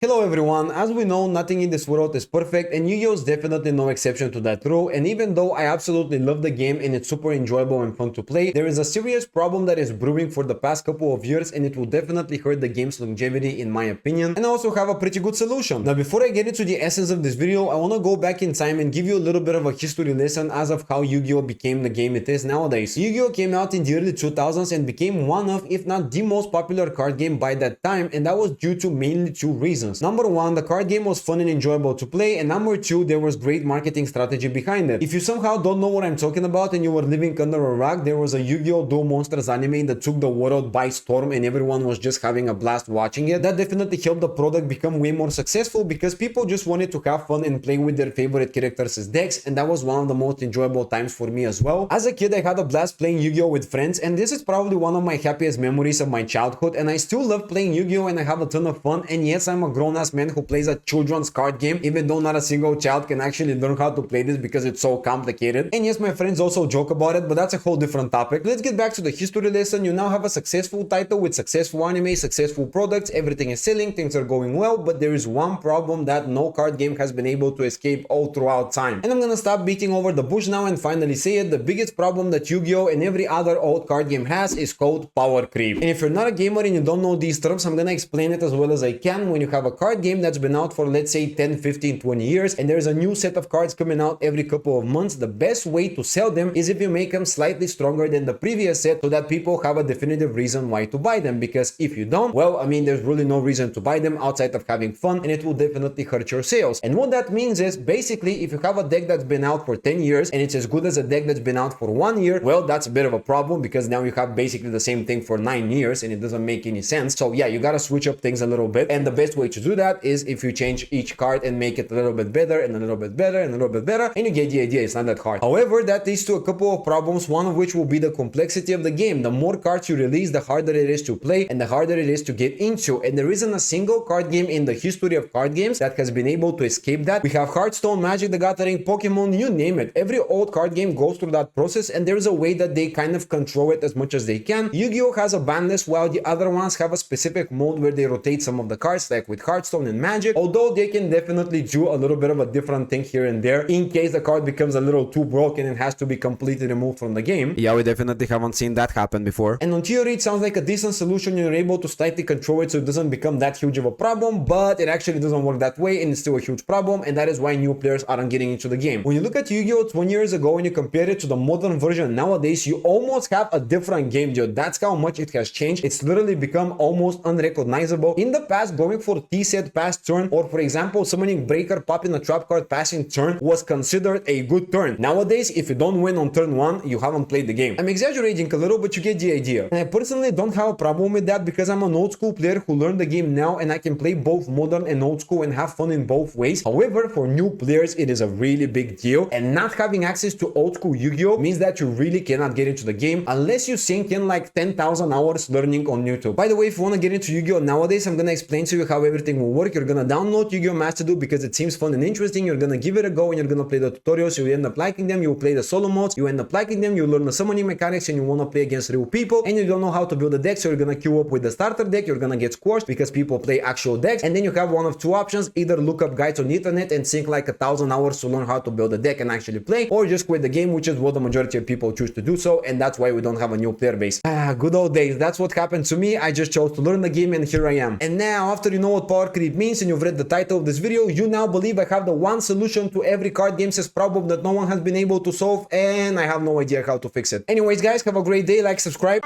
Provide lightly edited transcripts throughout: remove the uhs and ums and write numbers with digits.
Hello everyone, as we know, nothing in this world is perfect and Yu-Gi-Oh! Is definitely no exception to that rule, and even though I absolutely love the game and it's super enjoyable and fun to play, there is a serious problem that is brewing for the past couple of years and it will definitely hurt the game's longevity in my opinion, and I also have a pretty good solution. Now before I get into the essence of this video, I want to go back in time and give you a little bit of a history lesson as of how Yu-Gi-Oh! Became the game it is nowadays. Yu-Gi-Oh! Came out in the early 2000s and became one of, if not the most popular card game by that time, and that was due to mainly two reasons. Number one, the card game was fun and enjoyable to play, and number two, there was great marketing strategy behind it. If you somehow don't know what I'm talking about and you were living under a rock, there was a Yu-Gi-Oh! Duel Monsters anime that took the world by storm and everyone was just having a blast watching it. That definitely helped the product become way more successful because people just wanted to have fun and play with their favorite characters as decks, and that was one of the most enjoyable times for me as well. As a kid, I had a blast playing Yu-Gi-Oh! With friends, and this is probably one of my happiest memories of my childhood, and I still love playing Yu-Gi-Oh! And I have a ton of fun, and yes, I'm a grown-ass man who plays a children's card game, even though not a single child can actually learn how to play this because it's so complicated. And yes, my friends also joke about it, but that's a whole different topic. Let's get back to the history lesson. You now have a successful title with successful anime, successful products, everything is selling, things are going well, but there is one problem that no card game has been able to escape all throughout time. And I'm gonna stop beating over the bush now and finally say it. The biggest problem that Yu-Gi-Oh! And every other old card game has is called power creep. And if you're not a gamer and you don't know these terms, I'm gonna explain it as well as I can. When you have a card game that's been out for, let's say, 10, 15, 20 years, and there's a new set of cards coming out every couple of months, the best way to sell them is if you make them slightly stronger than the previous set so that people have a definitive reason why to buy them. Because if you don't, well, I mean, there's really no reason to buy them outside of having fun, and it will definitely hurt your sales. And what that means is, basically, if you have a deck that's been out for 10 years and it's as good as a deck that's been out for 1 year, well, that's a bit of a problem because now you have basically the same thing for 9 years and it doesn't make any sense. So yeah, you gotta switch up things a little bit, and the best way to do that is if you change each card and make it a little bit better and a little bit better and a little bit better, and you get the idea. It's not that hard. However, that leads to a couple of problems, one of which will be the complexity of the game. The more cards you release, the harder it is to play and the harder it is to get into, and there isn't a single card game in the history of card games that has been able to escape that. We have Hearthstone, Magic the Gathering, Pokemon, you name it. Every old card game goes through that process, and there's a way that they kind of control it as much as they can. Yu-Gi-Oh! Has a ban list, while the other ones have a specific mode where they rotate some of the cards, like with Hearthstone and Magic, although they can definitely do a little bit of a different thing here and there in case the card becomes a little too broken and has to be completely removed from the game. Yeah, we definitely haven't seen that happen before. And on theory, it sounds like a decent solution. You're able to slightly control it so it doesn't become that huge of a problem, but it actually doesn't work that way and it's still a huge problem, and that is why new players aren't getting into the game. When you look at Yu-Gi-Oh! 20 years ago and you compare it to the modern version nowadays, you almost have a different game, dude. That's how much it has changed. It's literally become almost unrecognizable. In the past, going for T-set past turn, or for example, summoning Breaker, popping a trap card passing turn, was considered a good turn. Nowadays, if you don't win on turn 1, you haven't played the game. I'm exaggerating a little, but you get the idea. And I personally don't have a problem with that because I'm an old school player who learned the game now, and I can play both modern and old school and have fun in both ways. However, for new players, it is a really big deal, and not having access to old school Yu-Gi-Oh! Means that you really cannot get into the game unless you sink in like 10,000 hours learning on YouTube. By the way, if you want to get into Yu-Gi-Oh! Nowadays, I'm gonna explain to you how everything will work. You're gonna download Yu-Gi-Oh! Master Duel because it seems fun and interesting. You're gonna give it a go and you're gonna play the tutorials. You end up liking them, you play the solo modes, you end up liking them, you learn the summoning mechanics, and you want to play against real people, and you don't know how to build a deck, so you're gonna queue up with the starter deck. You're gonna get squashed because people play actual decks, and then you have one of two options: either look up guides on the internet and sink like 1,000 hours to learn how to build a deck and actually play, or just quit the game, which is what the majority of people choose to do so, and that's why we don't have a new player base. Good old days. That's what happened to me. I just chose to learn the game and here I am. And now, after you know what power creep means and you've read the title of this video, you now believe I have the one solution to every card game's problem that no one has been able to solve, and I have no idea how to fix it. Anyways, guys, have a great day. Like, subscribe.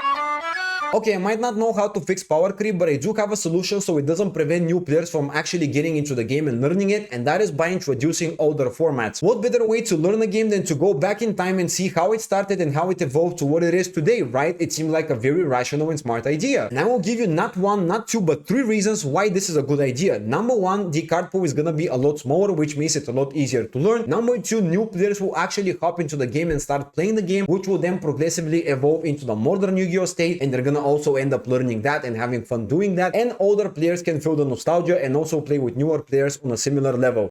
Okay, I might not know how to fix power creep, but I do have a solution so it doesn't prevent new players from actually getting into the game and learning it, and that is by introducing older formats. What better way to learn a game than to go back in time and see how it started and how it evolved to what it is today, right? It seemed like a very rational and smart idea. And I will give you not one, not two, but 3 reasons why this is a good idea. Number 1, the card pool is gonna be a lot smaller, which means it's a lot easier to learn. Number 2, new players will actually hop into the game and start playing the game, which will then progressively evolve into the modern Yu-Gi-Oh! State, and they're gonna also end up learning that and having fun doing that, and older players can feel the nostalgia and also play with newer players on a similar level.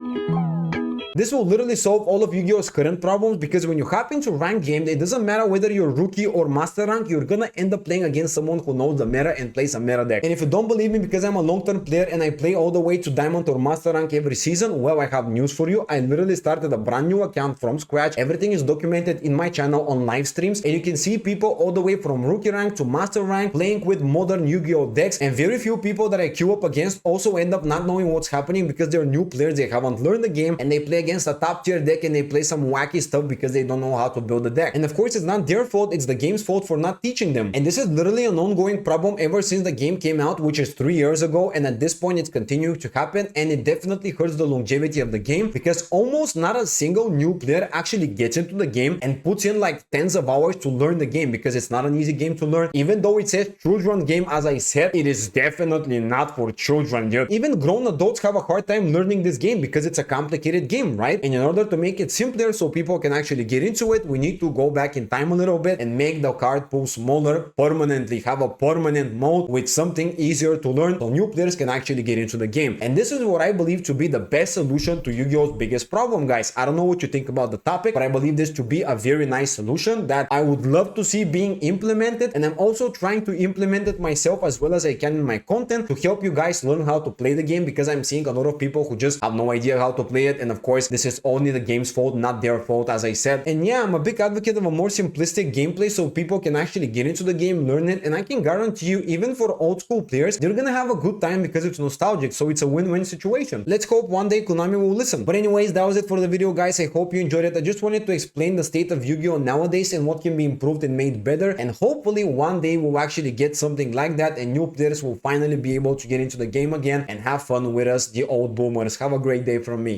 This will literally solve all of Yu-Gi-Oh's current problems, because when you hop into ranked game, it doesn't matter whether you're rookie or master rank, you're gonna end up playing against someone who knows the meta and plays a meta deck. And if you don't believe me because I'm a long-term player and I play all the way to diamond or master rank every season, well, I have news for you. I literally started a brand new account from scratch. Everything is documented in my channel on live streams, and you can see people all the way from rookie rank to master rank playing with modern Yu-Gi-Oh decks, and very few people that I queue up against also end up not knowing what's happening because they're new players, they haven't learned the game, and they play against a top tier deck and they play some wacky stuff because they don't know how to build a deck. And of course, it's not their fault, it's the game's fault for not teaching them. And this is literally an ongoing problem ever since the game came out, which is 3 years ago, and at this point it's continuing to happen, and it definitely hurts the longevity of the game because almost not a single new player actually gets into the game and puts in like tens of hours to learn the game, because it's not an easy game to learn. Even though it says children game, as I said, it is definitely not for children, dude. Even grown adults have a hard time learning this game because it's a complicated game, right? And in order to make it simpler so people can actually get into it, we need to go back in time a little bit and make the card pool smaller permanently, have a permanent mode with something easier to learn so new players can actually get into the game. And this is what I believe to be the best solution to Yu-Gi-Oh's biggest problem, guys. I don't know what you think about the topic, but I believe this to be a very nice solution that I would love to see being implemented, and I'm also trying to implement it myself as well as I can in my content to help you guys learn how to play the game, because I'm seeing a lot of people who just have no idea how to play it, and of course this is only the game's fault, not their fault, as I said. And yeah, I'm a big advocate of a more simplistic gameplay so people can actually get into the game, learn it, and I can guarantee you, even for old school players, they're gonna have a good time because it's nostalgic, so it's a win-win situation. Let's hope one day Konami will listen. But anyways, that was it for the video, guys. I hope you enjoyed it. I just wanted to explain the state of Yu-Gi-Oh nowadays and what can be improved and made better, and hopefully one day we'll actually get something like that and new players will finally be able to get into the game again and have fun with us, the old boomers. Have a great day from me.